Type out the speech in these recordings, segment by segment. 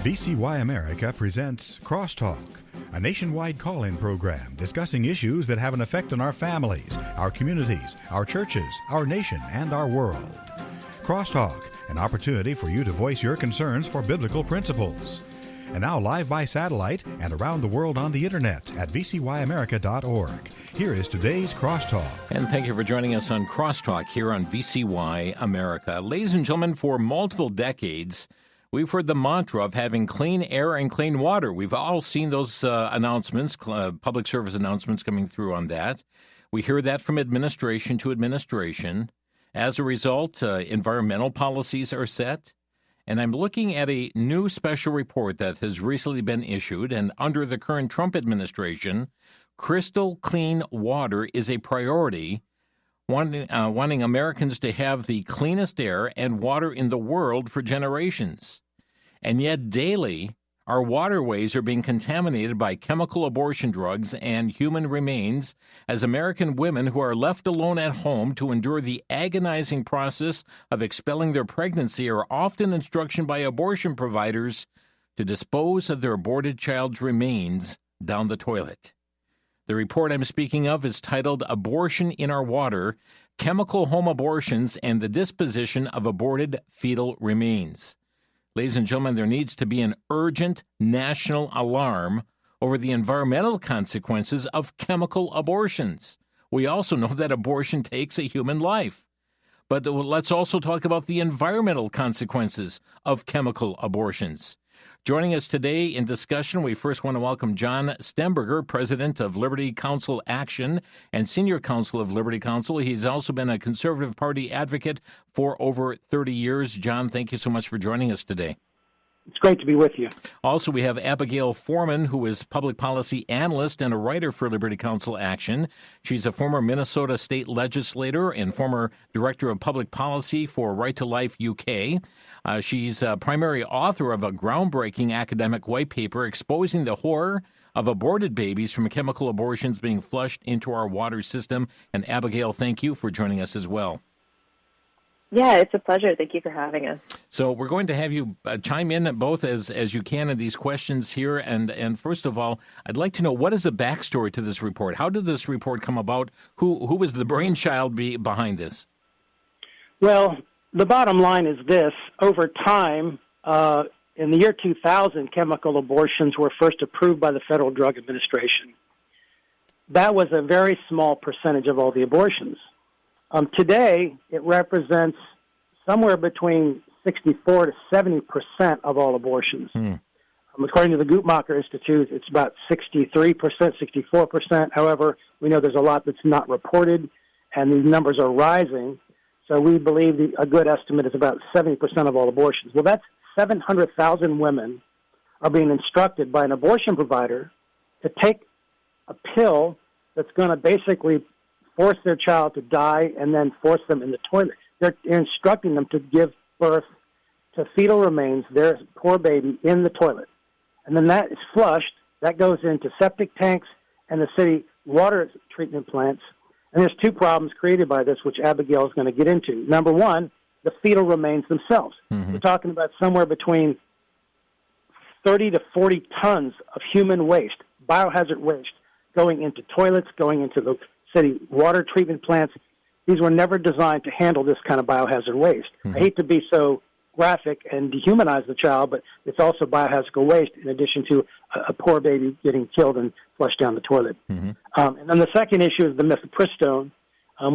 VCY America presents Crosstalk, a nationwide call-in program discussing issues that have an effect on our families, our communities, our churches, our nation, and our world. Crosstalk, an opportunity for you to voice your concerns for biblical principles. And now live by satellite and around the world on the internet at vcyamerica.org. Here is today's Crosstalk. And thank you for joining us on Crosstalk here on VCY America. Ladies and gentlemen, for multiple decades, we've heard the mantra of having clean air and clean water. We've all seen those announcements, public service announcements coming through on that. We hear that from administration to administration. As a result, environmental policies are set. And I'm looking at a new special report that has recently been issued, and under the current Trump administration, crystal clean water is a priority, wanting Americans to have the cleanest air and water in the world for generations. And yet daily, our waterways are being contaminated by chemical abortion drugs and human remains as American women who are left alone at home to endure the agonizing process of expelling their pregnancy are often instructed by abortion providers to dispose of their aborted child's remains down the toilet. The report I'm speaking of is titled Abortion in Our Water, Chemical Home Abortions and the Disposition of Aborted Fetal Remains. Ladies and gentlemen, there needs to be an urgent national alarm over the environmental consequences of chemical abortions. We also know that abortion takes a human life. But let's also talk about the environmental consequences of chemical abortions. Joining us today in discussion, we first want to welcome John Stemberger, president of Liberty Counsel Action and senior counsel of Liberty Counsel. He's also been a Conservative Party advocate for over 30 years. John, thank you so much for joining us today. It's great to be with you. Also, we have Abigail Forman, who is public policy analyst and a writer for Liberty Counsel Action. She's a former Minnesota state legislator and former director of public policy for Right to Life UK. She's a primary author of a groundbreaking academic white paper exposing the horror of aborted babies from chemical abortions being flushed into our water system. And Abigail, thank you for joining us as well. Yeah, it's a pleasure. Thank you for having us. So we're going to have you chime in both as you can in these questions here. And first of all, I'd like to know, what is the backstory to this report? How did this report come about? Who was the brainchild behind this? Well, the bottom line is this. Over time, in the year 2000, chemical abortions were first approved by the Federal Drug Administration. That was a very small percentage of all the abortions. Today, it represents somewhere between 64 to 70% of all abortions. According to the Guttmacher Institute, it's about 63%, 64%. However, we know there's a lot that's not reported, and these numbers are rising. So we believe a good estimate is about 70% of all abortions. Well, that's 700,000 women are being instructed by an abortion provider to take a pill that's going to basically force their child to die and then force them in the toilet. They're instructing them to give birth to fetal remains, their poor baby, in the toilet. And then that is flushed. That goes into septic tanks and the city water treatment plants. And there's two problems created by this, which Abigail is going to get into. Number one, the fetal remains themselves. We're talking about somewhere between 30 to 40 tons of human waste, biohazard waste, going into toilets, going into the city water treatment plants. These were never designed to handle this kind of biohazard waste. I hate to be so graphic and dehumanize the child, but it's also biohazard waste in addition to a poor baby getting killed and flushed down the toilet. And then the second issue is the mifepristone,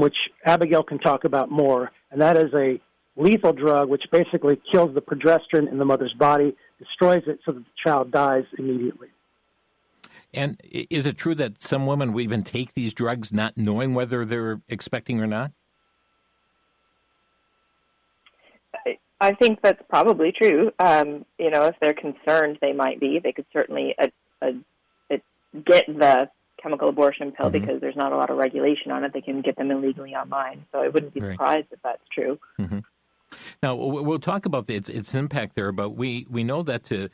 which Abigail can talk about more, and that is a lethal drug which basically kills the progesterone in the mother's body, destroys it so that the child dies immediately. And is it true that some women will even take these drugs not knowing whether they're expecting or not? I think that's probably true. If they're concerned, they might be. They could certainly get the chemical abortion pill because there's not a lot of regulation on it. They can get them illegally online. So I wouldn't be surprised if that's true. Now, we'll talk about its impact there, but we know that to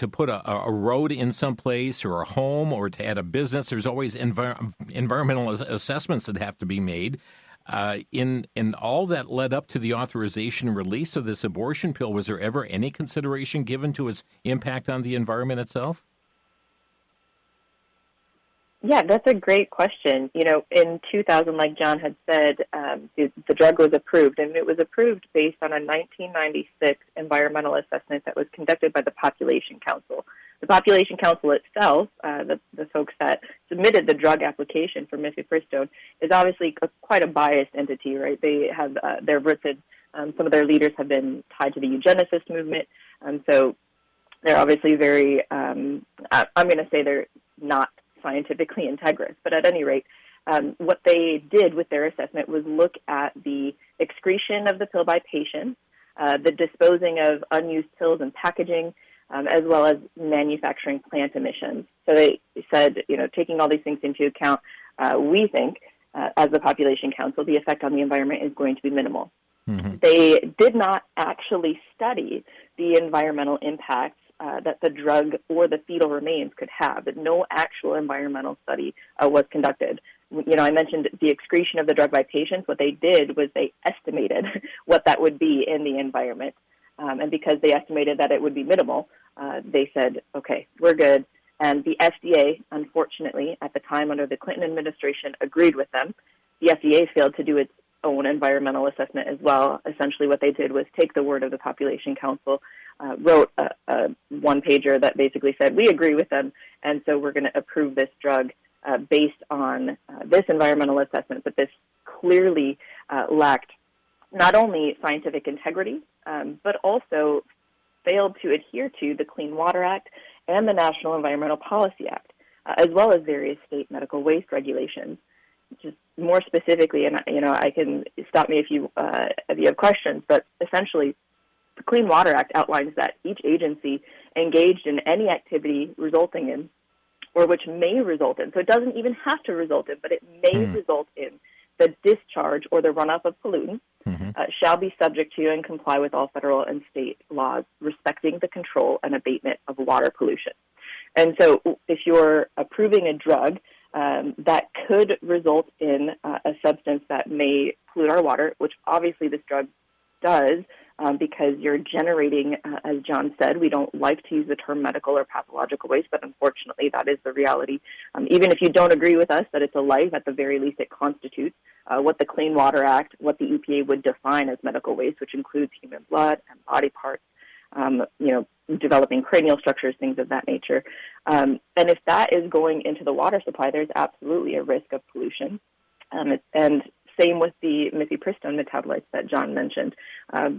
put a road in some place or a home or to add a business, there's always environmental assessments that have to be made. In all that led up to the authorization and release of this abortion pill, was there ever any consideration given to its impact on the environment itself? Yeah, that's a great question. In 2000, like John had said, the drug was approved, and it was approved based on a 1996 environmental assessment that was conducted by the Population Council. The Population Council itself, the folks that submitted the drug application for mifepristone, is obviously quite a biased entity, right? They have they're written. Some of their leaders have been tied to the eugenicist movement, so they're obviously very. I'm going to say they're not scientifically integrous, but at any rate, what they did with their assessment was look at the excretion of the pill by patients, the disposing of unused pills and packaging, as well as manufacturing plant emissions. So they said, taking all these things into account, we think, as the Population Council, the effect on the environment is going to be minimal. Mm-hmm. They did not actually study the environmental impacts that the drug or the fetal remains could have. No actual environmental study was conducted. I mentioned the excretion of the drug by patients. What they did was they estimated what that would be in the environment. And because they estimated that it would be minimal, they said, okay, we're good. And the FDA, unfortunately, at the time under the Clinton administration, agreed with them. The FDA failed to do its own environmental assessment as well. Essentially what they did was take the word of the Population Council, wrote a one-pager that basically said, we agree with them, and so we're going to approve this drug based on this environmental assessment. But this clearly lacked not only scientific integrity, but also failed to adhere to the Clean Water Act and the National Environmental Policy Act, as well as various state medical waste regulations. Just more specifically, and I can stop me if you have questions, but essentially, the Clean Water Act outlines that each agency engaged in any activity resulting in, or which may result in, so it doesn't even have to result in, but it may result in the discharge or the runoff of pollutants, shall be subject to and comply with all federal and state laws respecting the control and abatement of water pollution. And so if you're approving a drug that could result in a substance that may pollute our water, which obviously this drug does, because you're generating, as John said, we don't like to use the term medical or pathological waste, but unfortunately that is the reality. Even if you don't agree with us that it's a life, at the very least it constitutes what the Clean Water Act, what the EPA would define as medical waste, which includes human blood and body parts, developing cranial structures, things of that nature. And if that is going into the water supply, there's absolutely a risk of pollution. And same with the mifepristone metabolites that John mentioned.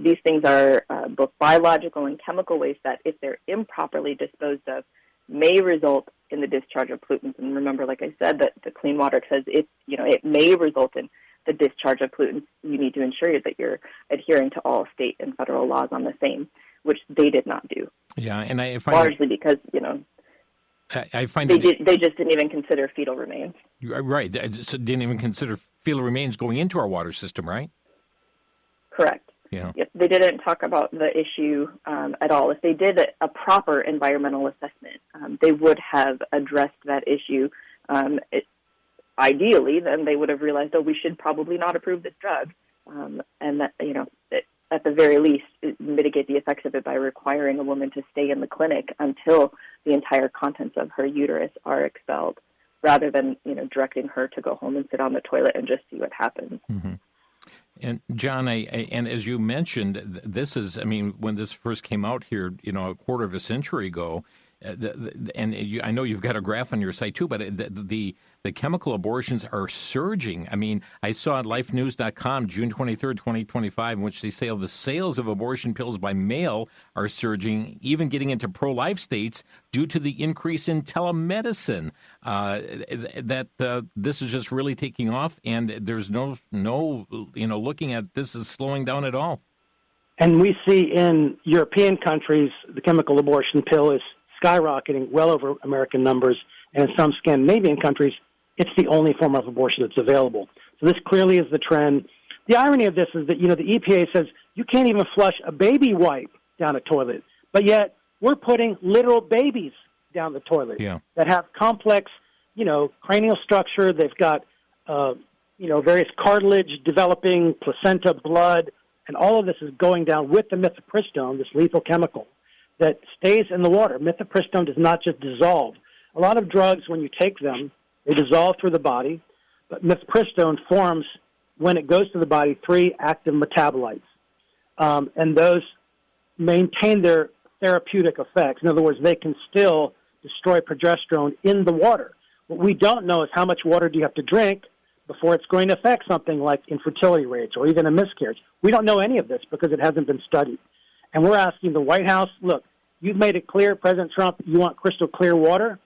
These things are both biological and chemical waste that, if they're improperly disposed of, may result in the discharge of pollutants. And remember, like I said, that the Clean Water says it may result in the discharge of pollutants. You need to ensure that you're adhering to all state and federal laws on the same, which they did not do. Yeah, and I find largely because I find they just didn't even consider fetal remains. Right, they just didn't even consider fetal remains going into our water system, right? Correct. Yeah. Yep, they didn't talk about the issue at all. If they did a proper environmental assessment, they would have addressed that issue. Ideally, then they would have realized, we should probably not approve this drug, and that at the very least mitigate the effects of it by requiring a woman to stay in the clinic until the entire contents of her uterus are expelled, rather than directing her to go home and sit on the toilet and just see what happens. Mm-hmm. And John, and as you mentioned, this is, when this first came out here, a quarter of a century ago, I know you've got a graph on your site too, but the chemical abortions are surging. I saw at lifenews.com June 23rd, 2025, in which they say the sales of abortion pills by mail are surging, even getting into pro-life states due to the increase in telemedicine. This is just really taking off, and there's no looking at this as slowing down at all. And we see in European countries the chemical abortion pill is skyrocketing well over American numbers, and in some Scandinavian countries, it's the only form of abortion that's available. So this clearly is the trend. The irony of this is that, the EPA says you can't even flush a baby wipe down a toilet, but yet we're putting literal babies down the toilet that have complex, cranial structure. They've got various cartilage developing, placenta, blood, and all of this is going down with the mifepristone, this lethal chemical, that stays in the water. Mifepristone does not just dissolve. A lot of drugs, when you take them, they dissolve through the body, but mifepristone forms, when it goes to the body, 3 active metabolites. And those maintain their therapeutic effects. In other words, they can still destroy progesterone in the water. What we don't know is how much water do you have to drink before it's going to affect something like infertility rates or even a miscarriage. We don't know any of this because it hasn't been studied. And we're asking the White House, look, you've made it clear, President Trump, you want crystal clear water.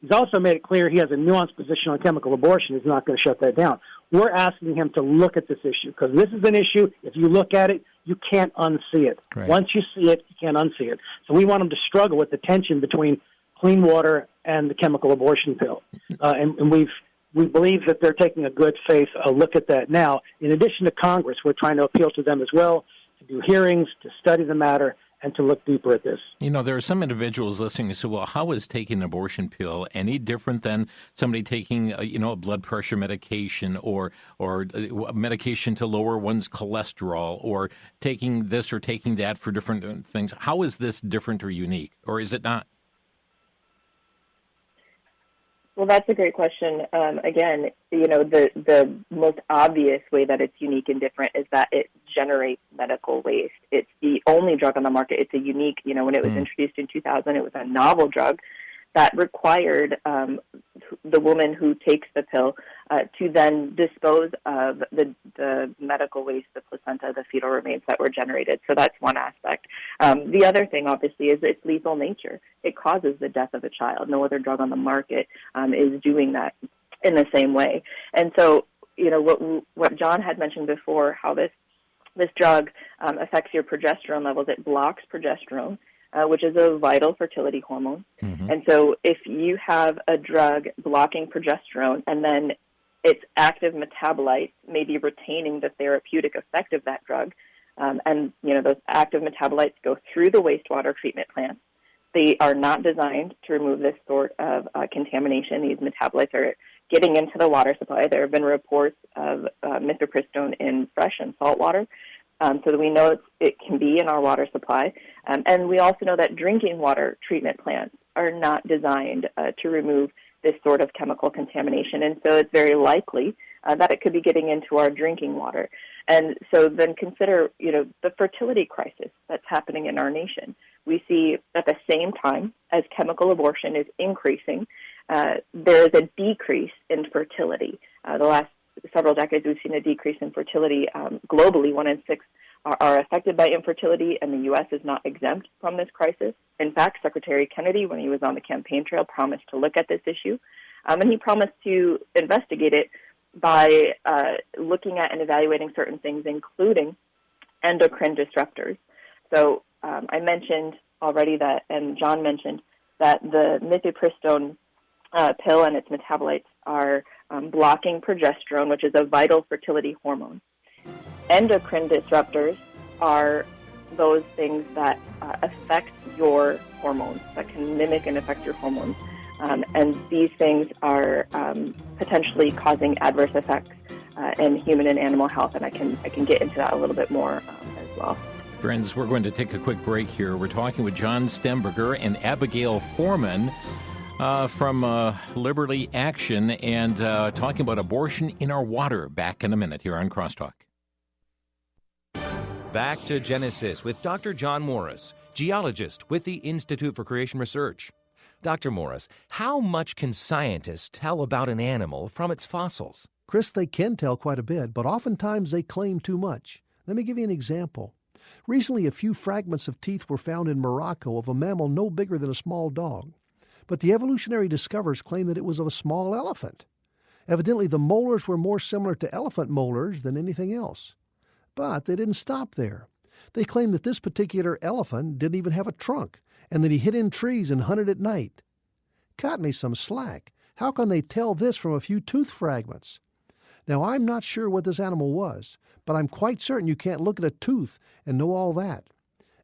He's also made it clear he has a nuanced position on chemical abortion. He's not going to shut that down. We're asking him to look at this issue because this is an issue. If you look at it, you can't unsee it. Right. Once you see it, you can't unsee it. So we want him to struggle with the tension between clean water and the chemical abortion pill. And we believe that they're taking a good faith look at that now. In addition to Congress, we're trying to appeal to them as well to do hearings, to study the matter, and to look deeper at this. There are some individuals listening who say, well, how is taking an abortion pill any different than somebody taking, a blood pressure medication or medication to lower one's cholesterol or taking this or taking that for different things? How is this different or unique, or is it not? Well, that's a great question. Again, the most obvious way that it's unique and different is that it generates medical waste. It's the only drug on the market. It's a unique, when it was introduced in 2000, it was a novel drug that required the woman who takes the pill to then dispose of the medical waste, the placenta, the fetal remains that were generated. So that's one aspect. The other thing, obviously, is its lethal nature. It causes the death of a child. No other drug on the market is doing that in the same way. And so, what John had mentioned before, how this drug affects your progesterone levels. It blocks progesterone, which is a vital fertility hormone. Mm-hmm. And so if you have a drug blocking progesterone and then its active metabolites may be retaining the therapeutic effect of that drug, and those active metabolites go through the wastewater treatment plant. They are not designed to remove this sort of contamination. These metabolites are getting into the water supply. There have been reports of mifepristone in fresh and salt water. So that we know it can be in our water supply. And we also know that drinking water treatment plants are not designed to remove this sort of chemical contamination. And so it's very likely that it could be getting into our drinking water. And so then consider, the fertility crisis that's happening in our nation. We see at the same time as chemical abortion is increasing, there is a decrease in fertility. The last several decades, we've seen a decrease in fertility. Globally, 1 in 6 are affected by infertility, and the U.S. is not exempt from this crisis. In fact, Secretary Kennedy, when he was on the campaign trail, promised to look at this issue, and he promised to investigate it by looking at and evaluating certain things, including endocrine disruptors. So I mentioned already that, and John mentioned, that the mifepristone pill and its metabolites are blocking progesterone, which is a vital fertility hormone. Endocrine disruptors are those things that affect your hormones, that can mimic and affect your hormones. And these things are potentially causing adverse effects in human and animal health, and I can get into that a little bit more as well. Friends, we're going to take a quick break here. We're talking with John Stemberger and Abigail Forman from Liberty Action and talking about abortion in our water. Back in a minute here on Crosstalk. Back to Genesis with Dr. John Morris, geologist with the Institute for Creation Research. Dr. Morris, how much can scientists tell about an animal from its fossils? Chris, they can tell quite a bit, but oftentimes they claim too much. Let me give you an example. Recently, a few fragments of teeth were found in Morocco of a mammal no bigger than a small dog. But the evolutionary discoverers claim that it was of a small elephant. Evidently, the molars were more similar to elephant molars than anything else. But they didn't stop there. They claimed that this particular elephant didn't even have a trunk, and that he hid in trees and hunted at night. Cut me some slack. How can they tell this from a few tooth fragments? Now, I'm not sure what this animal was, but I'm quite certain you can't look at a tooth and know all that.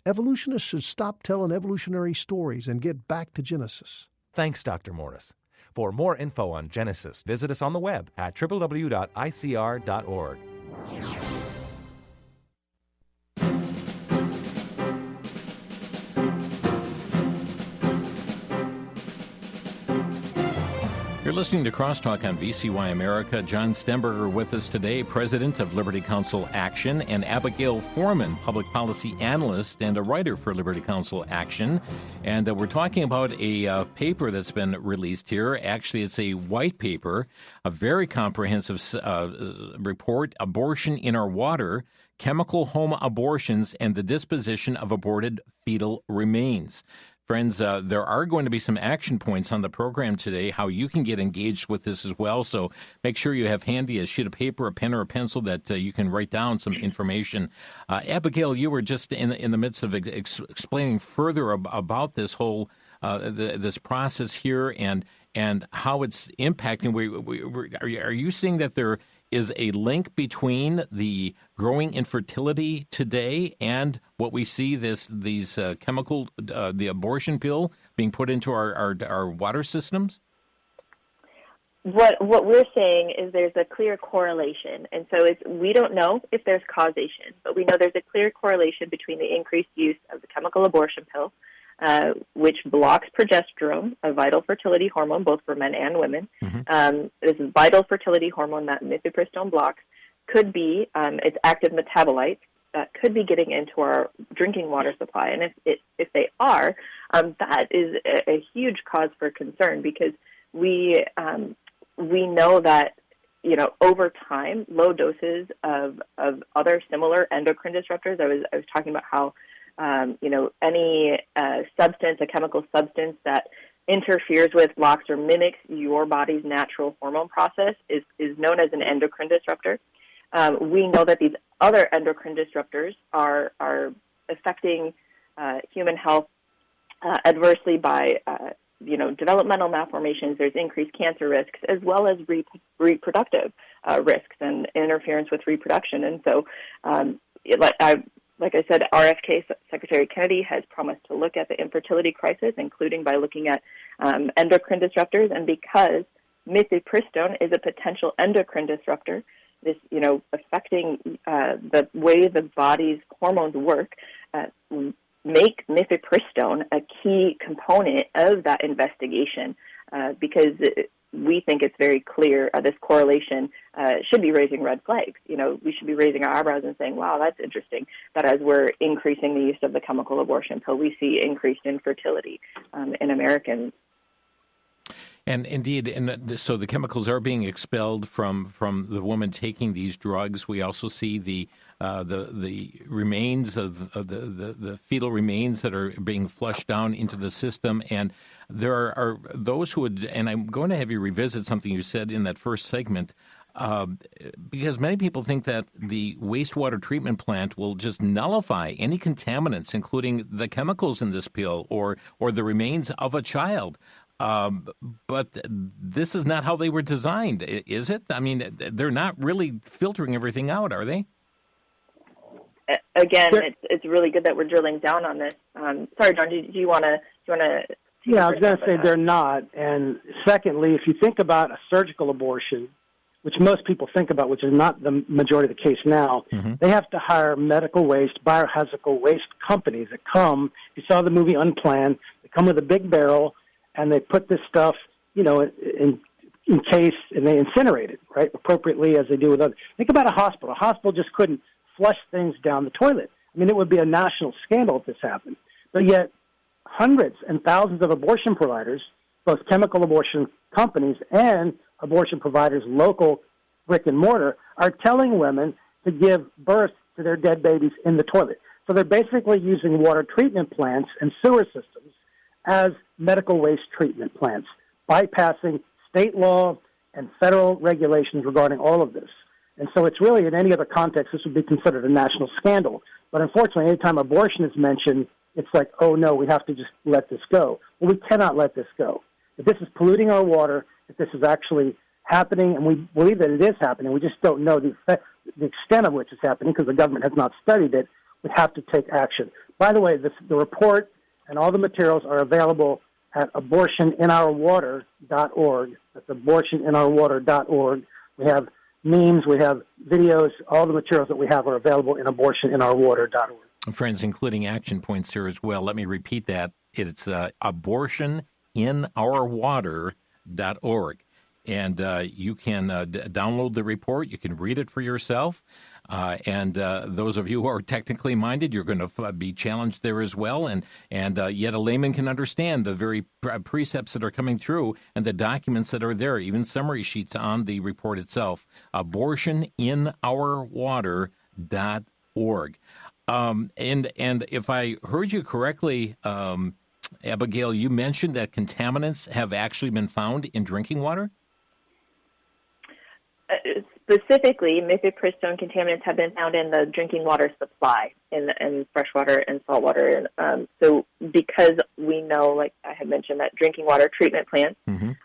Evolutionists should stop telling evolutionary stories and get back to Genesis. Thanks, Dr. Morris. For more info on Genesis, visit us on the web at www.icr.org. You're listening to Crosstalk on VCY America. John Stemberger with us today, president of Liberty Counsel Action, and Abigail Forman, public policy analyst and a writer for Liberty Counsel Action. And we're talking about a paper that's been released here. Actually, it's a white paper, a very comprehensive report, Abortion in Our Water, Chemical Home Abortions and the Disposition of Aborted Fetal Remains. Friends, there are going to be some action points on the program today, how you can get engaged with this as well. So make sure you have handy a sheet of paper, a pen, or a pencil that you can write down some information. Abigail, you were just in the midst of explaining further about this whole this process here and how it's impacting. Are you seeing that there is a link between the growing infertility today and what we see these chemical the abortion pill being put into our water systems? What we're saying is there's a clear correlation, and so we don't know if there's causation, but we know there's a clear correlation between the increased use of the chemical abortion pill, which blocks progesterone, a vital fertility hormone, both for men and women. Mm-hmm. This vital fertility hormone that mifepristone blocks could be its active metabolites that could be getting into our drinking water supply. And if they are, that is a huge cause for concern, because we know that, over time, low doses of other similar endocrine disruptors. I was talking about how any substance, a chemical substance that interferes with, blocks, or mimics your body's natural hormone process is known as an endocrine disruptor. We know that these other endocrine disruptors are affecting human health adversely by developmental malformations. There's increased cancer risks, as well as reproductive risks and interference with reproduction. And so, like I said, RFK Secretary Kennedy has promised to look at the infertility crisis, including by looking at endocrine disruptors. And because mifepristone is a potential endocrine disruptor, this, affecting the way the body's hormones work, make mifepristone a key component of that investigation, because we think it's very clear this correlation should be raising red flags. We should be raising our eyebrows and saying, wow, that's interesting, that as we're increasing the use of the chemical abortion pill, we see increased infertility in Americans. And indeed, so the chemicals are being expelled from the woman taking these drugs. We also see the remains of the fetal remains that are being flushed down into the system. And there are those who would, and I'm going to have you revisit something you said in that first segment, because many people think that the wastewater treatment plant will just nullify any contaminants, including the chemicals in this pill or the remains of a child. But this is not how they were designed, is it? I mean, they're not really filtering everything out, are they? Again, it's really good that we're drilling down on this. Sorry, John, do you want to? Yeah, I was going to say they're not. And secondly, if you think about a surgical abortion, which most people think about, which is not the majority of the case now, mm-hmm. They have to hire medical waste, biohazard waste companies that come. You saw the movie Unplanned. They come with a big barrel, and they put this stuff, in case, and they incinerate it, right, appropriately as they do with others. Think about a hospital. A hospital just couldn't flush things down the toilet. I mean, it would be a national scandal if this happened. But yet, hundreds and thousands of abortion providers, both chemical abortion companies and abortion providers, local brick and mortar, are telling women to give birth to their dead babies in the toilet. So they're basically using water treatment plants and sewer systems as medical waste treatment plants, bypassing state law and federal regulations regarding all of this. And so it's really, in any other context, this would be considered a national scandal. But unfortunately, anytime abortion is mentioned, it's like, oh, no, we have to just let this go. Well, we cannot let this go. If this is polluting our water, if this is actually happening, and we believe that it is happening, we just don't know the extent of which it's happening because the government has not studied it, we have to take action. By the way, the report and all the materials are available at abortioninourwater.org. That's abortioninourwater.org. We have memes, we have videos, all the materials that we have are available in abortioninourwater.org. Friends, including action points here as well. Let me repeat that. It's abortioninourwater.org. And you can download the report. You can read it for yourself. And those of you who are technically minded, you're going to be challenged there as well. And yet a layman can understand the very precepts that are coming through and the documents that are there, even summary sheets on the report itself. Abortioninourwater.org. And if I heard you correctly, Abigail, you mentioned that contaminants have actually been found in drinking water? Specifically, mifepristone contaminants have been found in the drinking water supply in freshwater and saltwater. So because we know, like I had mentioned, that drinking water treatment plants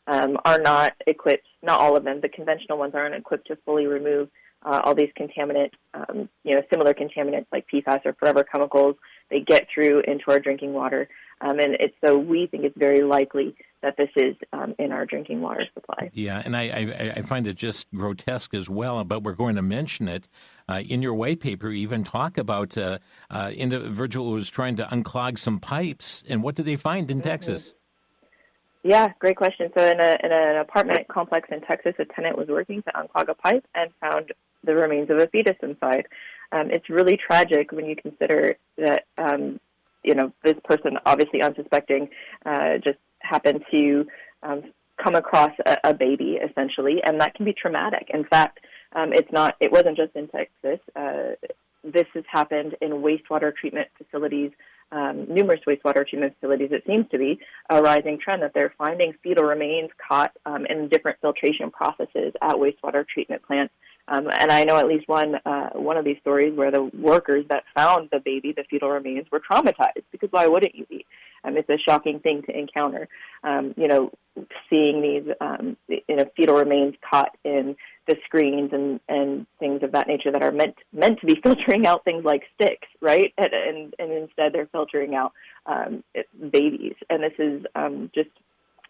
are not equipped, not all of them, the conventional ones aren't equipped to fully remove all these contaminants, similar contaminants like PFAS or forever chemicals. They get through into our drinking water. So we think it's very likely that this is in our drinking water supply. Yeah, and I find it just grotesque as well, but we're going to mention it. In your white paper, you even talk about an individual who was trying to unclog some pipes, and what did they find in Texas? Yeah, great question. So in an apartment complex in Texas, a tenant was working to unclog a pipe and found the remains of a fetus inside. It's really tragic when you consider that, this person, obviously unsuspecting, just happened to come across a baby, essentially, and that can be traumatic. In fact, it wasn't just in Texas. This has happened in wastewater treatment facilities, numerous wastewater treatment facilities. It seems to be a rising trend that they're finding fetal remains caught in different filtration processes at wastewater treatment plants. And I know at least one of these stories where the workers that found the baby, the fetal remains, were traumatized, because why wouldn't you be? It's a shocking thing to encounter, seeing these fetal remains caught in the screens and things of that nature that are meant to be filtering out things like sticks, right? And instead they're filtering out babies. And this is just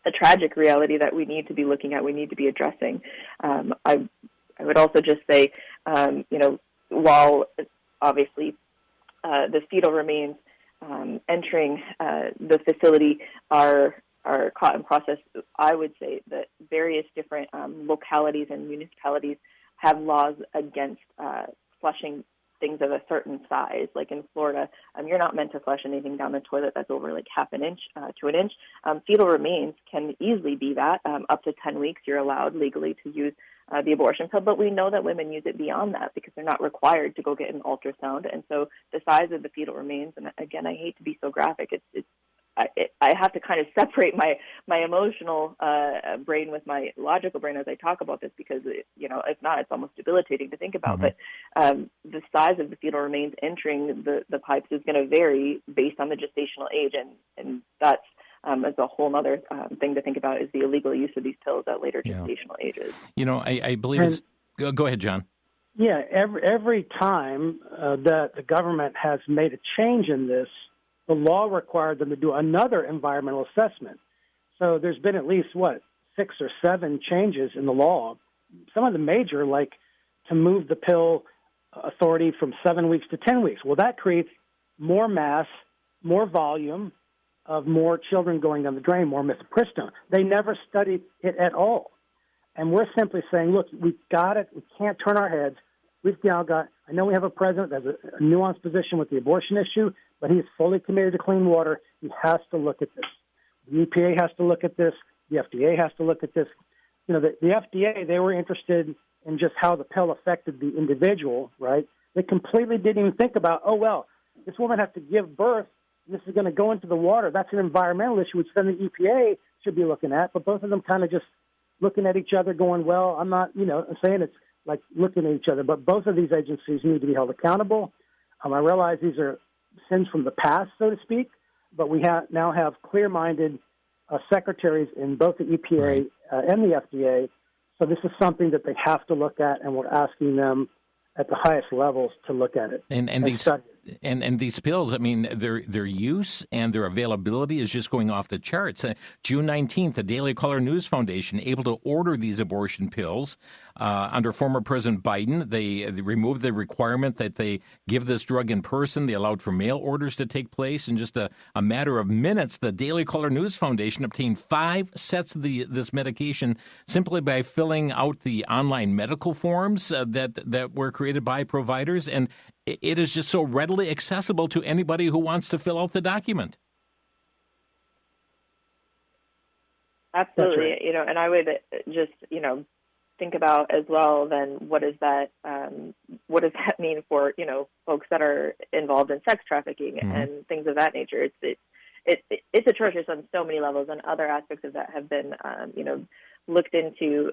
a tragic reality that we need to be looking at, we need to be addressing. I would also just say, while obviously the fetal remains entering the facility are caught and processed, I would say that various different localities and municipalities have laws against flushing things of a certain size. Like in Florida, you're not meant to flush anything down the toilet that's over like half an inch to an inch. Fetal remains can easily be that. Up to 10 weeks, you're allowed legally to use the abortion pill, but we know that women use it beyond that because they're not required to go get an ultrasound. And so the size of the fetal remains, and again, I hate to be so graphic, I have to kind of separate my emotional brain with my logical brain as I talk about this, because if not, it's almost debilitating to think about. But the size of the fetal remains entering the pipes is going to vary based on the gestational age, and that's as a whole other thing to think about, is the illegal use of these pills at later gestational ages. I believe it's... Go ahead, John. Yeah, every time that the government has made a change in this, the law required them to do another environmental assessment. So there's been at least, 6 or 7 changes in the law. Some of the major, like to move the pill authority from 7 weeks to 10 weeks. Well, that creates more mass, more volume of more children going down the drain, more mifepristone. They never studied it at all. And we're simply saying, look, we've got it. We can't turn our heads. We've now got, I know we have a president that has a nuanced position with the abortion issue, but he's fully committed to clean water. He has to look at this. The EPA has to look at this. The FDA has to look at this. The FDA, they were interested in just how the pill affected the individual, right? They completely didn't even think about, this woman has to give birth. This is going to go into the water. That's an environmental issue, which then the EPA should be looking at. But both of them kind of just looking at each other going, well, I'm not, saying it's like looking at each other. But both of these agencies need to be held accountable. I realize these are sins from the past, so to speak, but we now have clear-minded secretaries in both the EPA and the FDA. So this is something that they have to look at, and we're asking them at the highest levels to look at it and these study it. And these pills, I mean, their use and their availability is just going off the charts. June 19th, the Daily Caller News Foundation able to order these abortion pills. Under former President Biden, they removed the requirement that they give this drug in person. They allowed for mail orders to take place. In just a matter of minutes, the Daily Caller News Foundation obtained 5 sets of this medication simply by filling out the online medical forms that were created by providers. And it is just so readily accessible to anybody who wants to fill out the document. Absolutely. Right. And I would just, think about as well, then what does that mean for, folks that are involved in sex trafficking and things of that nature? It's atrocious on so many levels, and other aspects of that have been, looked into.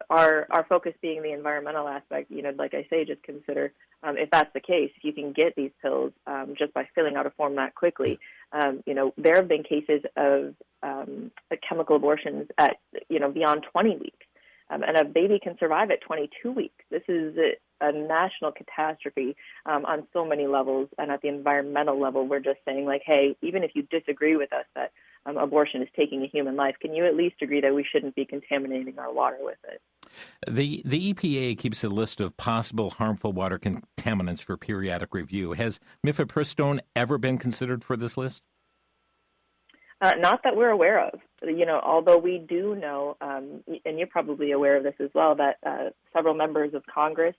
Our focus being the environmental aspect, like I say, just consider if that's the case, if you can get these pills just by filling out a form that quickly. There have been cases of chemical abortions at, beyond 20 weeks. And a baby can survive at 22 weeks. This is a national catastrophe on so many levels. And at the environmental level, we're just saying, like, hey, even if you disagree with us that abortion is taking a human life, can you at least agree that we shouldn't be contaminating our water with it? The EPA keeps a list of possible harmful water contaminants for periodic review. Has mifepristone ever been considered for this list? Not that we're aware of. Although we do know, and you're probably aware of this as well, that several members of Congress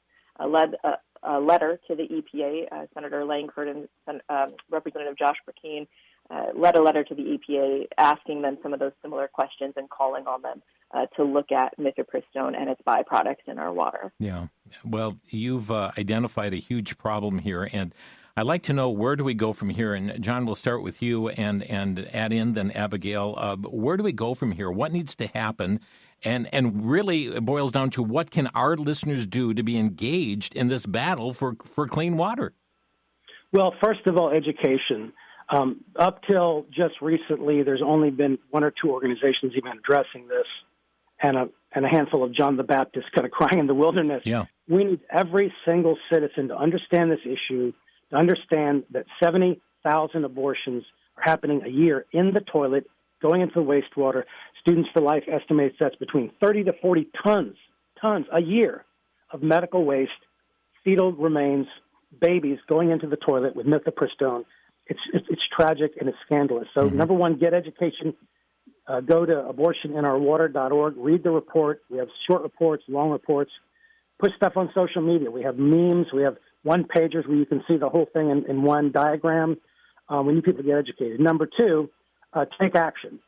led a letter to the EPA. Senator Langford and Representative Josh Burkeen led a letter to the EPA asking them some of those similar questions and calling on them to look at mifepristone and its byproducts in our water. Yeah. Well, you've identified a huge problem here, and I'd like to know, where do we go from here? And John, we'll start with you and add in then Abigail. Where do we go from here? What needs to happen? And really it boils down to, what can our listeners do to be engaged in this battle for clean water? Well, first of all, education. Up till just recently, there's only been 1 or 2 organizations even addressing this, and a handful of John the Baptist kind of crying in the wilderness. Yeah. We need every single citizen to understand this issue, to understand that 70,000 abortions are happening a year in the toilet, going into the wastewater. Students for Life estimates that's between 30 to 40 tons a year of medical waste, fetal remains, babies going into the toilet with mifepristone. It's tragic and it's scandalous. So number one, get education. Go to abortioninourwater.org. Read the report. We have short reports, long reports. Put stuff on social media. We have memes. We have one-pagers where you can see the whole thing in one diagram. We need people to get educated. Number two, take action.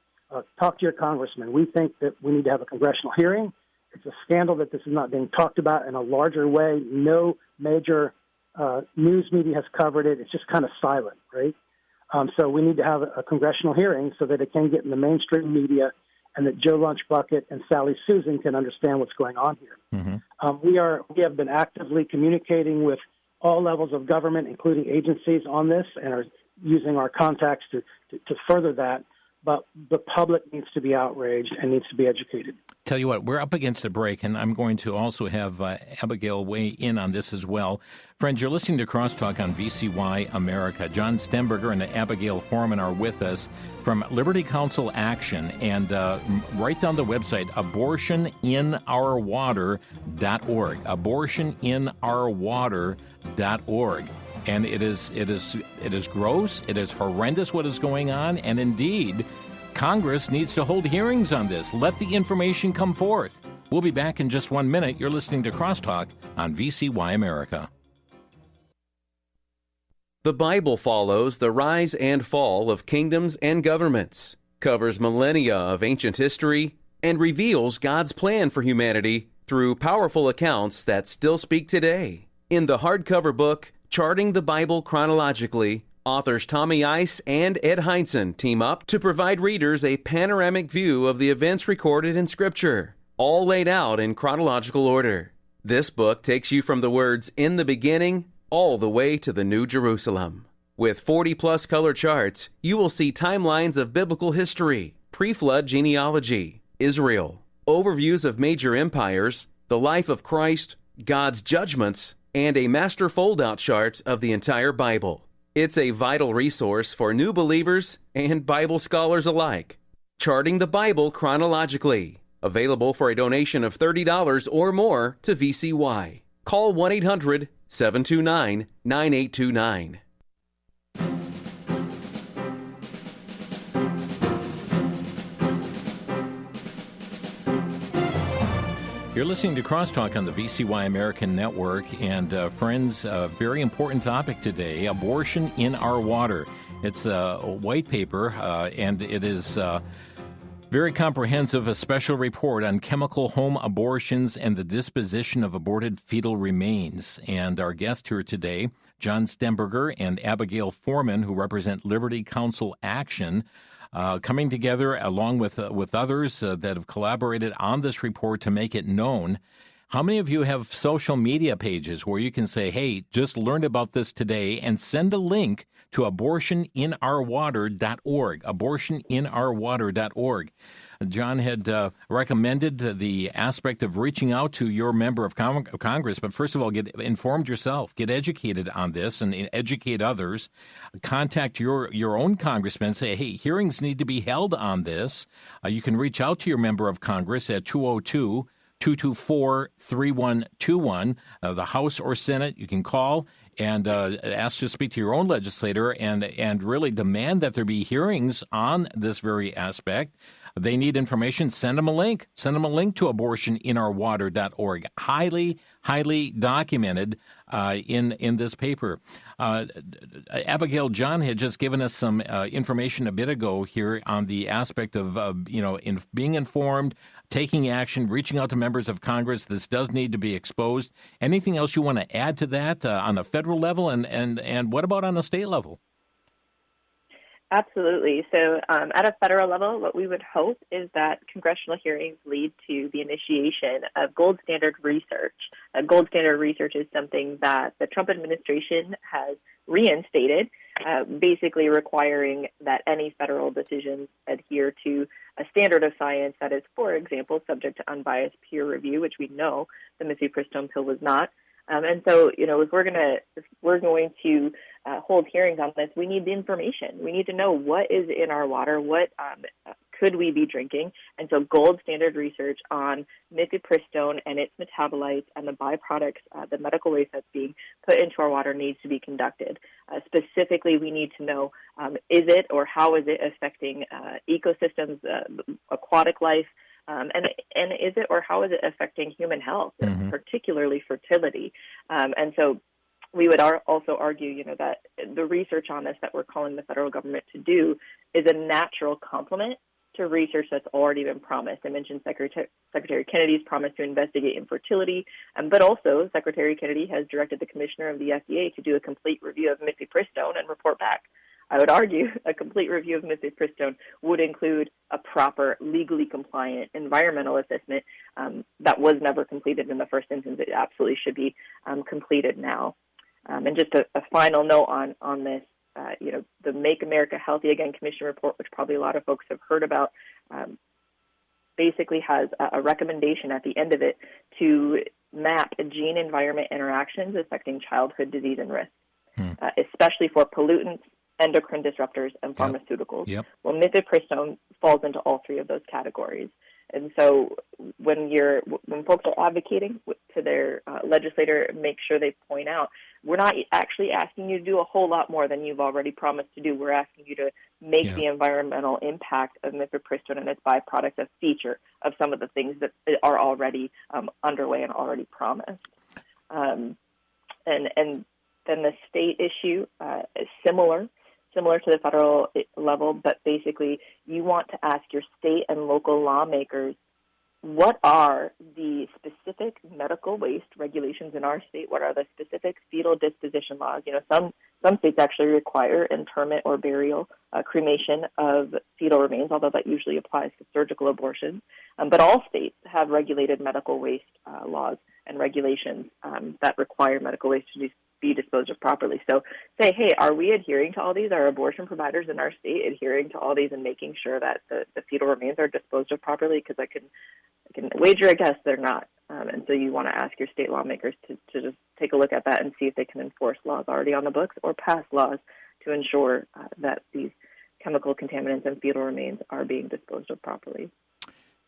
Talk to your congressman. We think that we need to have a congressional hearing. It's a scandal that this is not being talked about in a larger way. No major news media has covered it. It's just kind of silent, right? So we need to have a congressional hearing so that it can get in the mainstream media and that Joe Lunchbucket and Sally Susan can understand what's going on here. We have been actively communicating with all levels of government, including agencies, on this, and are using our contacts to further that. But the public needs to be outraged and needs to be educated. Tell you what, we're up against a break, and I'm going to also have Abigail weigh in on this as well. Friends, you're listening to Crosstalk on VCY America. John Stemberger and Abigail Forman are with us from Liberty Counsel Action. And write down the website, abortioninourwater.org. Abortioninourwater.org. And it is gross, it is horrendous what is going on, and indeed, Congress needs to hold hearings on this. Let the information come forth. We'll be back in just 1 minute. You're listening to Crosstalk on VCY America. The Bible follows the rise and fall of kingdoms and governments, covers millennia of ancient history, and reveals God's plan for humanity through powerful accounts that still speak today. In the hardcover book, Charting the Bible Chronologically, authors Tommy Ice and Ed Heinzen team up to provide readers a panoramic view of the events recorded in Scripture, all laid out in chronological order. This book takes you from the words "in the beginning" all the way to the New Jerusalem. With 40-plus color charts, you will see timelines of biblical history, pre-flood genealogy, Israel, overviews of major empires, the life of Christ, God's judgments, and a master fold-out chart of the entire Bible. It's a vital resource for new believers and Bible scholars alike. Charting the Bible chronologically. Available for a donation of $30 or more to VCY. Call 1-800-729-9829. You're listening to Crosstalk on the VCY American Network, and friends, a very important topic today, abortion in our water. It's a white paper, and it is very comprehensive, a special report on chemical home abortions and the disposition of aborted fetal remains. And our guest here today, John Stemberger and Abigail Forman, who represent Liberty Counsel Action, coming together along with others that have collaborated on this report to make it known. How many of you have social media pages where you can say, hey, just learned about this today, and send a link to abortioninourwater.org, abortioninourwater.org. John had recommended the aspect of reaching out to your member of Congress, but first of all, get informed yourself, get educated on this, and educate others. Contact your own congressman, say, hey, hearings need to be held on this. You can reach out to your member of Congress at 202-224-3121, the House or Senate. You can call and ask to speak to your own legislator and really demand that there be hearings on this very aspect. They need information. Send them a link. Send them a link to abortioninourwater.org. Highly, highly documented in this paper. Abigail, John had just given us some information a bit ago here on the aspect of in being informed, taking action, reaching out to members of Congress. This does need to be exposed. Anything else you want to add to that on a federal level, and what about on a state level? Absolutely. So at a federal level, what we would hope is that congressional hearings lead to the initiation of gold standard research. Gold standard research is something that the Trump administration has reinstated, basically requiring that any federal decisions adhere to a standard of science that is, for example, subject to unbiased peer review, which we know the mifepristone pill was not. And so, if we're going to hold hearings on this, we need the information. We need to know what is in our water, what could we be drinking. And so gold standard research on mifepristone and its metabolites and the byproducts, the medical waste that's being put into our water needs to be conducted. Specifically, we need to know, is it or how is it affecting ecosystems, aquatic life, and is it or how is it affecting human health, particularly fertility? And so we would also argue, that the research on this that we're calling the federal government to do is a natural complement to research that's already been promised. I mentioned Secretary Kennedy's promise to investigate infertility, but also Secretary Kennedy has directed the commissioner of the FDA to do a complete review of mifepristone and report back. I would argue a complete review of mifepristone would include a proper, legally compliant environmental assessment that was never completed in the first instance. It absolutely should be completed now. And just a final note on this, the Make America Healthy Again Commission report, which probably a lot of folks have heard about, basically has a recommendation at the end of it to map gene-environment interactions affecting childhood disease and risk, especially for pollutants, endocrine disruptors, and pharmaceuticals. Yep. Well, mifepristone falls into all three of those categories. And so when folks are advocating to their legislator, make sure they point out, we're not actually asking you to do a whole lot more than you've already promised to do. We're asking you to make the environmental impact of mifepristone and its byproducts a feature of some of the things that are already underway and already promised. And then the state issue is similar to the federal level, but basically you want to ask your state and local lawmakers, what are the specific medical waste regulations in our state? What are the specific fetal disposition laws? Some states actually require interment or burial, cremation of fetal remains, although that usually applies to surgical abortion. But all states have regulated medical waste laws and regulations that require medical waste to be be disposed of properly. So say, hey, are we adhering to all these? Are abortion providers in our state adhering to all these and making sure that the fetal remains are disposed of properly? Because I can wager a guess they're not. And so you want to ask your state lawmakers to just take a look at that and see if they can enforce laws already on the books or pass laws to ensure that these chemical contaminants and fetal remains are being disposed of properly.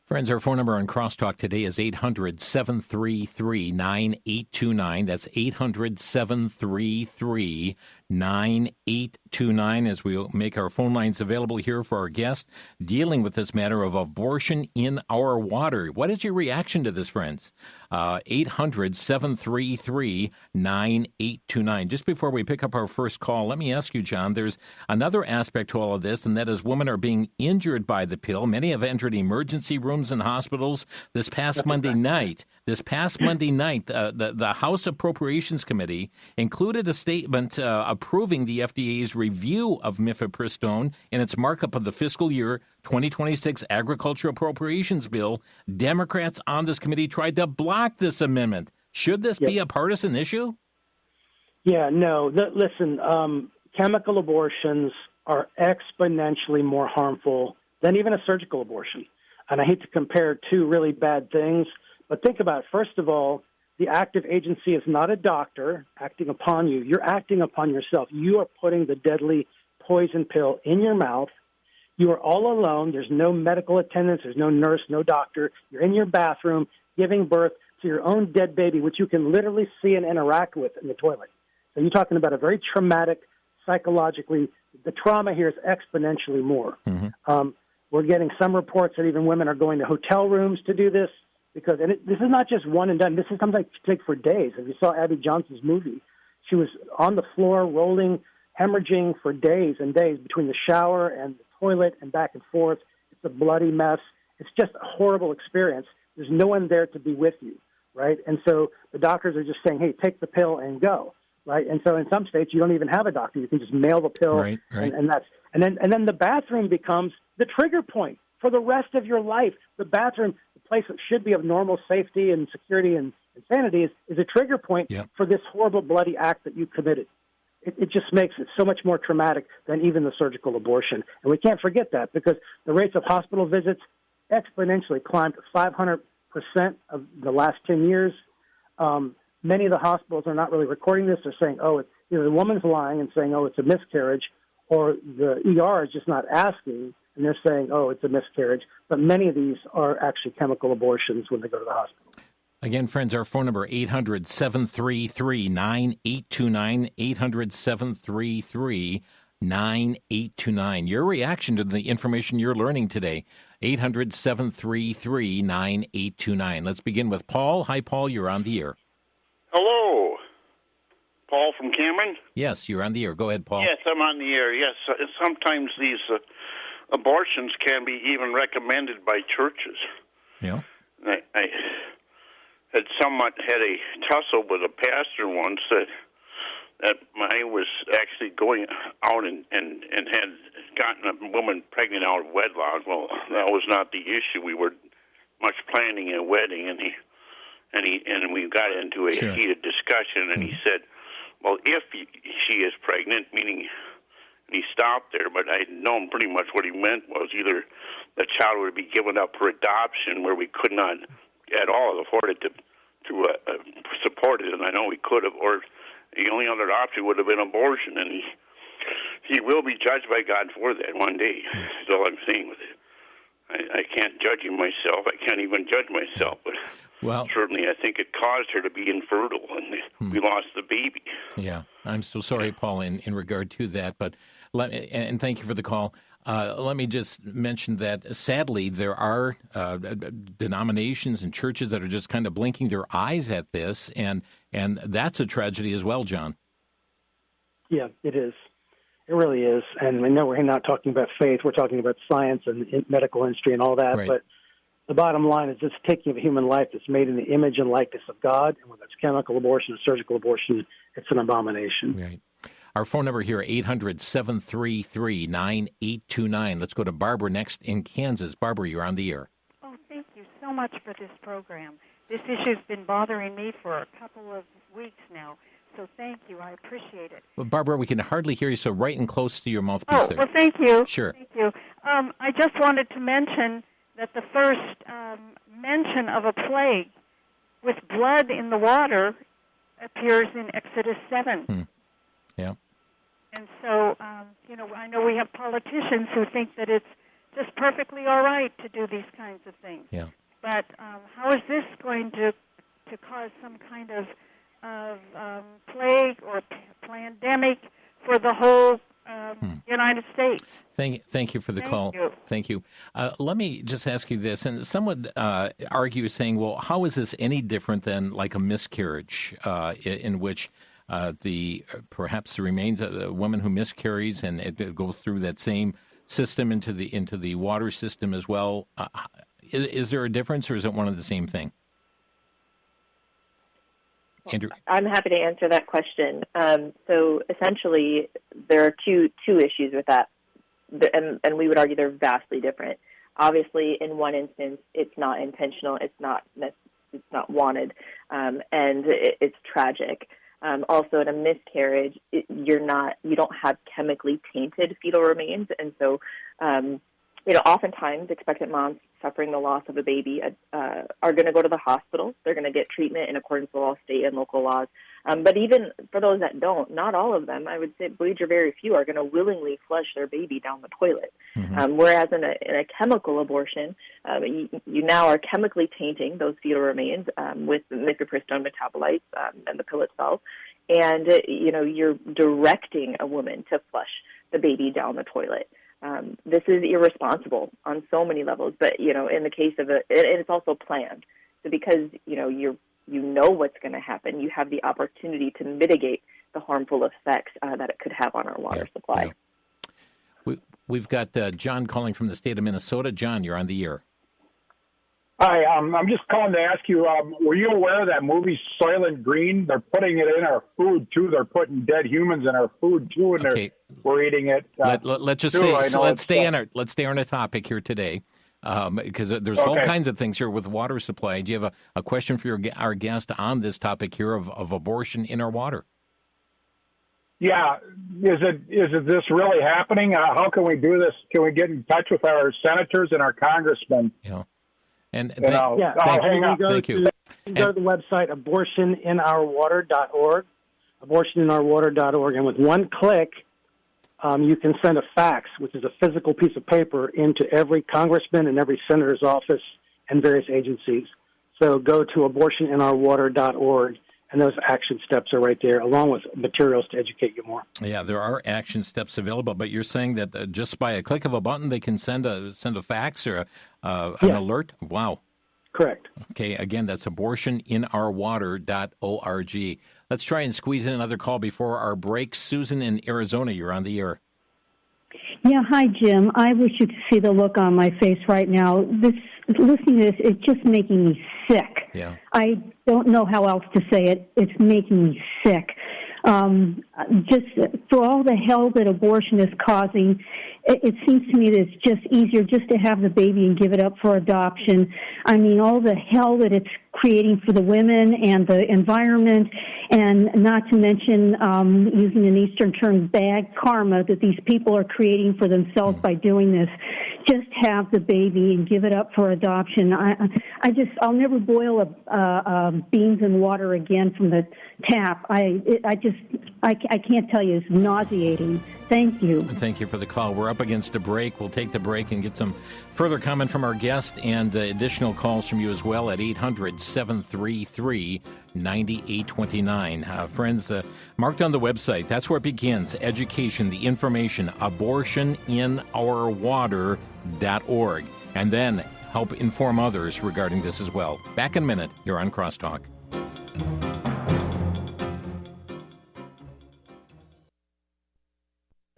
Friends, our phone number on Crosstalk today is 800-733-9829. That's 800-733-9829 as we make our phone lines available here for our guest dealing with this matter of abortion in our water. What is your reaction to this, friends? 800-733-9829. Just before we pick up our first call, let me ask you, John, there's another aspect to all of this, and that is women are being injured by the pill. Many have entered emergency rooms in hospitals. This past Monday night, the House Appropriations Committee included a statement approving the FDA's review of mifepristone in its markup of the fiscal year 2026 Agriculture Appropriations Bill. Democrats on this committee tried to block this amendment. Should this be a partisan issue? Yeah, no. Listen, chemical abortions are exponentially more harmful than even a surgical abortion. And I hate to compare two really bad things, but think about it. First of all, the active agency is not a doctor acting upon you. You're acting upon yourself. You are putting the deadly poison pill in your mouth. You are all alone. There's no medical attendants. There's no nurse, no doctor. You're in your bathroom giving birth to your own dead baby, which you can literally see and interact with in the toilet. So you're talking about a very traumatic, psychologically, the trauma here is exponentially more. Mm-hmm. We're getting some reports that even women are going to hotel rooms to do this because, this is not just one and done. This is something that take for days. If you saw Abby Johnson's movie, she was on the floor rolling, hemorrhaging for days and days between the shower and the toilet and back and forth. It's a bloody mess. It's just a horrible experience. There's no one there to be with you, right? And so the doctors are just saying, hey, take the pill and go, right? And so in some states, you don't even have a doctor. You can just mail the pill, right. And then the bathroom becomes the trigger point for the rest of your life. The bathroom, the place that should be of normal safety and security and sanity, is a trigger point for this horrible, bloody act that you committed. It just makes it so much more traumatic than even the surgical abortion. And we can't forget that because the rates of hospital visits exponentially climbed 500% of the last 10 years. Many of the hospitals are not really recording this. They're saying, either the woman's lying and saying, it's a miscarriage, or the ER is just not asking, and they're saying, it's a miscarriage. But many of these are actually chemical abortions when they go to the hospital. Again, friends, our phone number, 800-733-9829, 800-733-9829. Your reaction to the information you're learning today, 800-733-9829. Let's begin with Paul. Hi, Paul, you're on the air. Hello. Paul from Cameron? Yes, you're on the air. Go ahead, Paul. Yes, I'm on the air. Yes, sometimes these abortions can be even recommended by churches. Yeah. I had somewhat had a tussle with a pastor once that I was actually going out and had gotten a woman pregnant out of wedlock. Well, that was not the issue. We were much planning a wedding, and we got into a heated discussion, and he said, well, if she is pregnant, meaning, and he stopped there, but I had known pretty much what he meant was either the child would be given up for adoption, where we could not at all afford it to support it, and I know we could have, or the only other option would have been abortion, and he will be judged by God for that one day. That's all I'm saying with it. I can't judge him myself. I can't even judge myself, but certainly I think it caused her to be infertile, and we lost the baby. Yeah, I'm so sorry, Paul, in regard to that, but and thank you for the call. Let me just mention that, sadly, there are denominations and churches that are just kind of blinking their eyes at this, and that's a tragedy as well, John. Yeah, it is. It really is. And I know we're not talking about faith. We're talking about science and medical industry and all that. Right. But the bottom line is it's taking of a human life that's made in the image and likeness of God. And whether it's chemical abortion or surgical abortion, it's an abomination. Right. Our phone number here, 800-733-9829. Let's go to Barbara next in Kansas. Barbara, you're on the air. Oh, thank you so much for this program. This issue's been bothering me for a couple of weeks now. So thank you. I appreciate it. Well, Barbara, we can hardly hear you, so right and close to your mouthpiece there. Well, thank you. Sure. Thank you. I just wanted to mention that the first mention of a plague with blood in the water appears in Exodus 7. Yeah. And so, I know we have politicians who think that it's just perfectly all right to do these kinds of things. Yeah. But how is this going to cause some kind of plague or pandemic for the whole United States? Thank you for the call. Thank you. Let me just ask you this, and some would argue saying, well, how is this any different than like a miscarriage in which perhaps the remains of a woman who miscarries and it goes through that same system into the water system as well? Is there a difference, or is it one and the same thing? Andrew? I'm happy to answer that question. So essentially, there are two issues with that, and we would argue they're vastly different. Obviously, in one instance, it's not intentional, it's not wanted, and it's tragic. Also, in a miscarriage, you don't have chemically tainted fetal remains, and so oftentimes expectant moms suffering the loss of a baby are going to go to the hospital. They're going to get treatment in accordance with all state and local laws. But even for those that don't, not all of them, I would say, believe or very few, are going to willingly flush their baby down the toilet. Whereas in a chemical abortion, you now are chemically tainting those fetal remains with the mifepristone metabolites and the pill itself, and you're directing a woman to flush the baby down the toilet. This is irresponsible on so many levels, but in the case of it's also planned. So because you know what's going to happen, you have the opportunity to mitigate the harmful effects that it could have on our water supply. Yeah. We've got John calling from the state of Minnesota. John, you're on the air. Hi, I'm just calling to ask you, were you aware of that movie Soylent Green? They're putting it in our food, too. They're putting dead humans in our food, too, and we're eating it. Let's stay on a topic here today, because there's all kinds of things here with water supply. Do you have a question for our guest on this topic here of abortion in our water? Yeah. Is it this really happening? How can we do this? Can we get in touch with our senators and our congressmen? Yeah. And hang on. Thank you. Go to the website abortioninourwater.org, abortioninourwater.org, and with one click, you can send a fax, which is a physical piece of paper, into every congressman and every senator's office and various agencies. So go to abortioninourwater.org, and those action steps are right there, along with materials to educate you more. Yeah, there are action steps available, but you're saying that just by a click of a button, they can send a fax or an alert? Wow. Correct. Okay, again, that's abortioninourwater.org. Let's try and squeeze in another call before our break. Susan in Arizona, you're on the air. Yeah, hi, Jim. I wish you could see the look on my face right now. Listening to this, it's just making me sick. Yeah. I don't know how else to say it. It's making me sick. Just for all the hell that abortion is causing, it seems to me that it's just easier just to have the baby and give it up for adoption. I mean, all the hell that it's creating for the women and the environment, and not to mention, using an Eastern term, bad karma that these people are creating for themselves by doing this. Just have the baby and give it up for adoption. I'll never boil beans in water again from the tap. I can't tell you, it's nauseating. Thank you. Thank you for the call. We're up against a break. We'll take the break and get some further comment from our guest and additional calls from you as well at 800-733-9829. Friends, marked on the website, that's where it begins. Education, the information, abortioninourwater.org. And then help inform others regarding this as well. Back in a minute. You're on Crosstalk.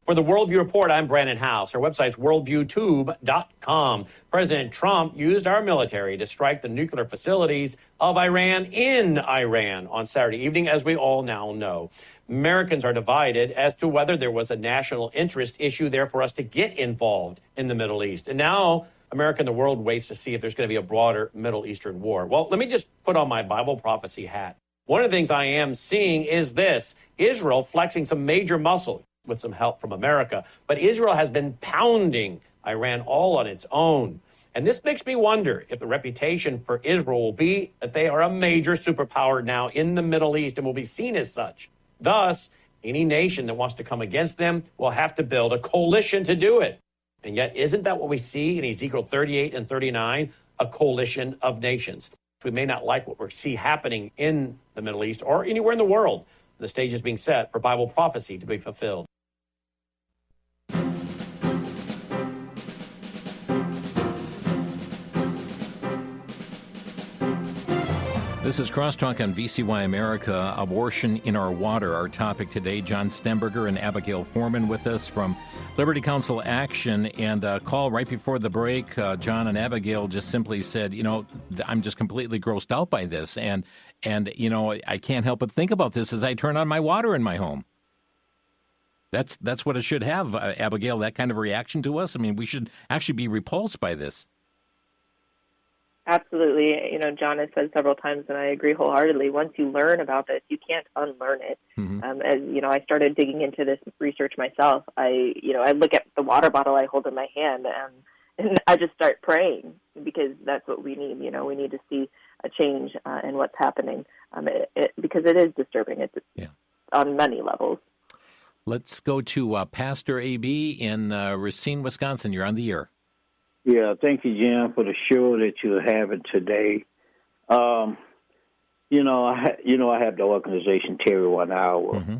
For the Worldview Report, I'm Brandon House. Our website's worldviewtube.com. President Trump used our military to strike the nuclear facilities of Iran in Iran on Saturday evening, as we all now know. Americans are divided as to whether there was a national interest issue there for us to get involved in the Middle East. And now America and the world waits to see if there's going to be a broader Middle Eastern war. Well, let me just put on my Bible prophecy hat. One of the things I am seeing is this: Israel flexing some major muscle with some help from America. But Israel has been pounding Iran all on its own. And this makes me wonder if the reputation for Israel will be that they are a major superpower now in the Middle East and will be seen as such. Thus, any nation that wants to come against them will have to build a coalition to do it. And yet, isn't that what we see in Ezekiel 38 and 39? A coalition of nations. We may not like what we see happening in the Middle East or anywhere in the world. The stage is being set for Bible prophecy to be fulfilled. This is Crosstalk on VCY America, abortion in our water. Our topic today, John Stemberger and Abigail Forman with us from Liberty Counsel Action. And a call right before the break, John and Abigail just simply said, I'm just completely grossed out by this. And I can't help but think about this as I turn on my water in my home. That's what it should have, Abigail, that kind of reaction to us. I mean, we should actually be repulsed by this. Absolutely. John has said several times, and I agree wholeheartedly, once you learn about this, you can't unlearn it. Mm-hmm. As I started digging into this research myself, I look at the water bottle I hold in my hand, and I just start praying, because that's what we need. We need to see a change in what's happening, because it is disturbing. It's on many levels. Let's go to Pastor A.B. in Racine, Wisconsin. You're on the air. Yeah, thank you, Jim, for the show that you're having today. I have the organization Terry 1 Hour, mm-hmm.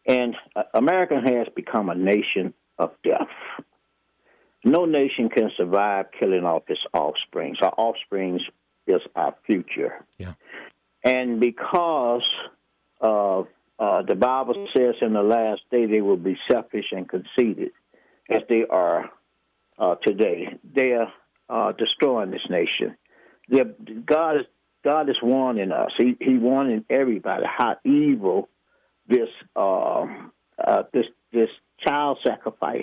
and America has become a nation of death. No nation can survive killing off its offspring. Our offspring is our future. Yeah. And because the Bible says in the last day they will be selfish and conceited, as they are today, they are destroying this nation. God is warning us. He warning everybody how evil this child sacrifice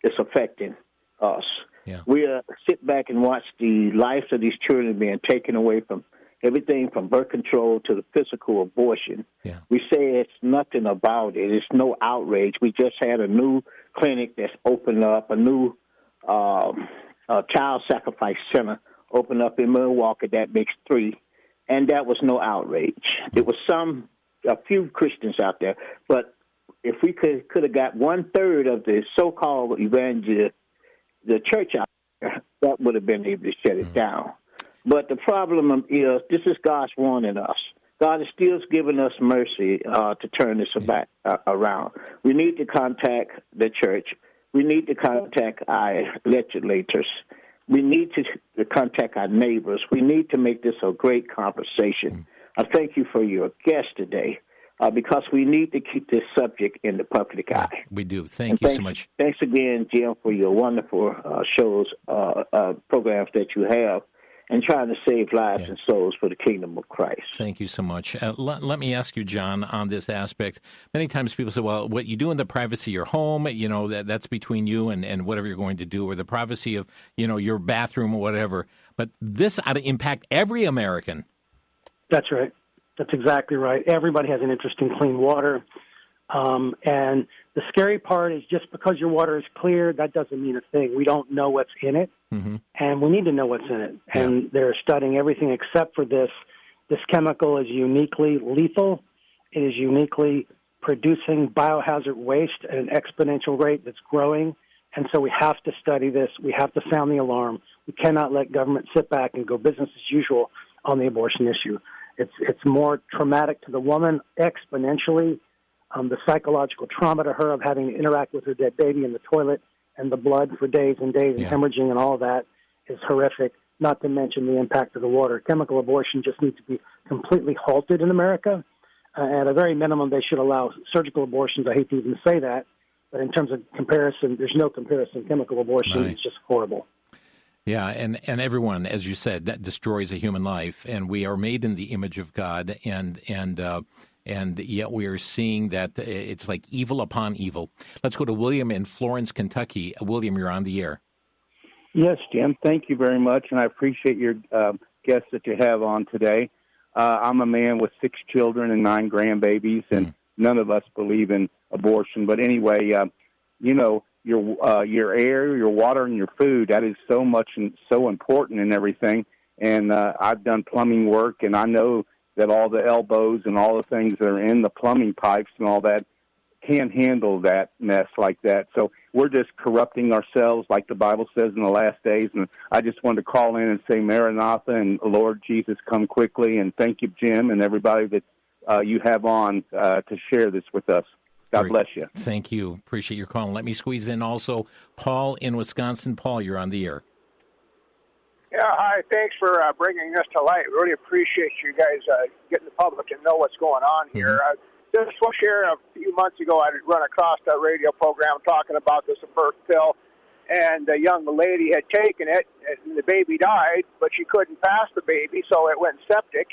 is affecting us. Yeah. We sit back and watch the lives of these children being taken away from everything from birth control to the physical abortion. Yeah. We say it's nothing about it. It's no outrage. We just had a new clinic that's opened up, a new child sacrifice center opened up in Milwaukee. That makes 3, and that was no outrage. Mm-hmm. It was a few Christians out there, but if we could have got 1/3 of the so-called evangelists, the church out there, that would have been able to shut it down. But the problem is, this is God's warning us. God is still giving us mercy to turn this back around. We need to contact the church. We need to contact our legislators. We need to contact our neighbors. We need to make this a great conversation. I thank you for your guest today, because we need to keep this subject in the public eye. We do. Thank you so much. Thanks again, Jim, for your wonderful shows, programs that you have, and trying to save lives and souls for the kingdom of Christ. Thank you so much. Let me ask you, John, on this aspect. Many times people say, well, what you do in the privacy of your home, that's between you and whatever you're going to do, or the privacy of, your bathroom or whatever. But this ought to impact every American. That's right. That's exactly right. Everybody has an interest in clean water. And the scary part is, just because your water is clear, that doesn't mean a thing. We don't know what's in it, mm-hmm. and we need to know what's in it. And they're studying everything except for this. This chemical is uniquely lethal. It is uniquely producing biohazard waste at an exponential rate that's growing. And so we have to study this. We have to sound the alarm. We cannot let government sit back and go business as usual on the abortion issue. It's more traumatic to the woman exponentially. The psychological trauma to her of having to interact with her dead baby in the toilet, and the blood for days and days, and hemorrhaging and all of that is horrific, not to mention the impact of the water. Chemical abortion just needs to be completely halted in America. At a very minimum, they should allow surgical abortions. I hate to even say that, but in terms of comparison, there's no comparison. Chemical abortion is just horrible. Yeah, and everyone, as you said, that destroys a human life, and we are made in the image of God, and yet we are seeing that it's like evil upon evil. Let's go to William in Florence, Kentucky. William, you're on the air. Yes, Jim. Thank you very much, and I appreciate your guests that you have on today. I'm a man with 6 children and 9 grandbabies, and none of us believe in abortion. But anyway, your air, your water, and your food, that is so much and so important and everything. And I've done plumbing work, and I know that all the elbows and all the things that are in the plumbing pipes and all that can't handle that mess like that. So we're just corrupting ourselves, like the Bible says, in the last days. And I just wanted to call in and say Maranatha and Lord Jesus, come quickly. And thank you, Jim, and everybody that you have on to share this with us. God bless you. Thank you. Appreciate your call. Let me squeeze in also Paul in Wisconsin. Paul, you're on the air. Yeah, hi. Thanks for bringing this to light. Really appreciate you guys getting the public to know what's going on here. Just want to share, a few months ago, I run across a radio program talking about this birth pill, and a young lady had taken it, and the baby died, but she couldn't pass the baby, so it went septic,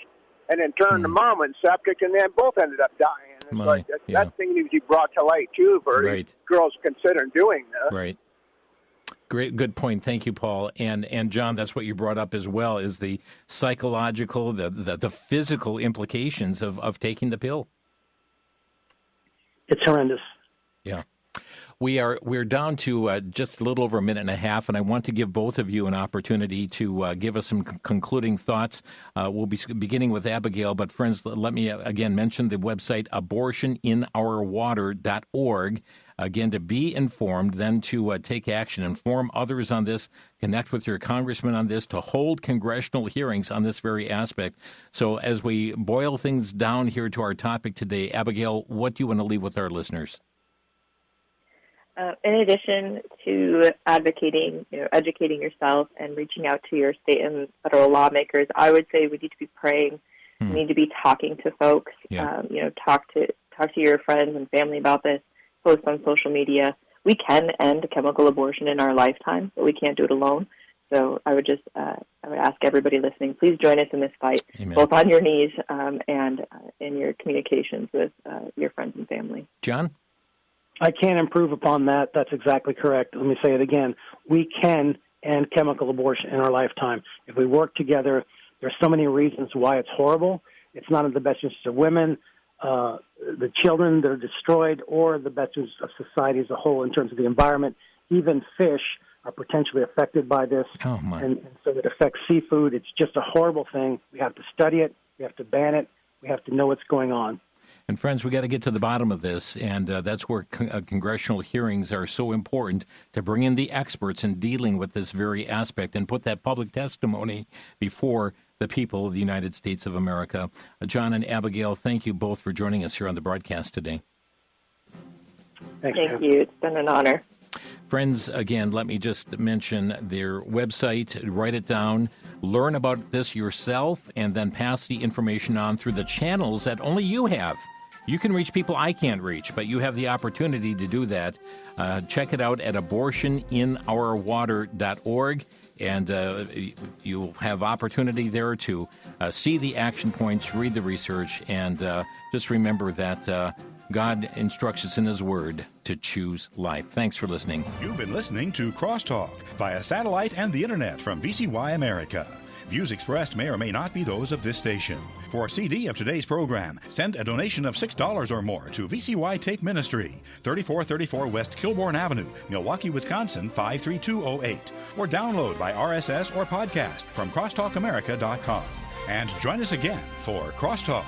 and then turned the mom went septic, and then both ended up dying. And it's like that thing needs to be brought to light, too, for girls considering doing this. Right. Great, good point. Thank you, Paul. And John, that's what you brought up as well, is the psychological, the physical implications of taking the pill. It's horrendous. Yeah. We're down to just a little over a minute and a half, and I want to give both of you an opportunity to give us some concluding thoughts. We'll be beginning with Abigail, but friends, let me again mention the website abortioninourwater.org. Again, to be informed, then to take action, inform others on this, connect with your congressman on this, to hold congressional hearings on this very aspect. So as we boil things down here to our topic today, Abigail, what do you want to leave with our listeners? In addition to advocating, educating yourself and reaching out to your state and federal lawmakers, I would say we need to be praying. We need to be talking to folks. Talk to your friends and family about this. Post on social media. We can end chemical abortion in our lifetime, but we can't do it alone. So I would ask everybody listening, please join us in this fight, both on your knees and in your communications with your friends and family. John? I can't improve upon that. That's exactly correct. Let me say it again. We can end chemical abortion in our lifetime. If we work together, there's so many reasons why it's horrible. It's not in the best interest of women, the children that are destroyed, or the best interest of society as a whole in terms of the environment. Even fish are potentially affected by this. Oh, my. And so it affects seafood. It's just a horrible thing. We have to study it. We have to ban it. We have to know what's going on. And friends, we got to get to the bottom of this, and that's where congressional hearings are so important, to bring in the experts in dealing with this very aspect and put that public testimony before the people of the United States of America. John and Abigail, thank you both for joining us here on the broadcast today. Thank you. It's been an honor. Friends, again, let me just mention their website. Write it down. Learn about this yourself, and then pass the information on through the channels that only you have. You can reach people I can't reach, but you have the opportunity to do that. Check it out at abortioninourwater.org, and you'll have opportunity there to see the action points, read the research, and just remember that God instructs us in His Word to choose life. Thanks for listening. You've been listening to Crosstalk via satellite and the Internet from VCY America. Views expressed may or may not be those of this station. For a CD of today's program, send a donation of $6 or more to VCY Take Ministry, 3434 West Kilbourne Avenue, Milwaukee, Wisconsin, 53208. Or download by RSS or podcast from crosstalkamerica.com. And join us again for Crosstalk.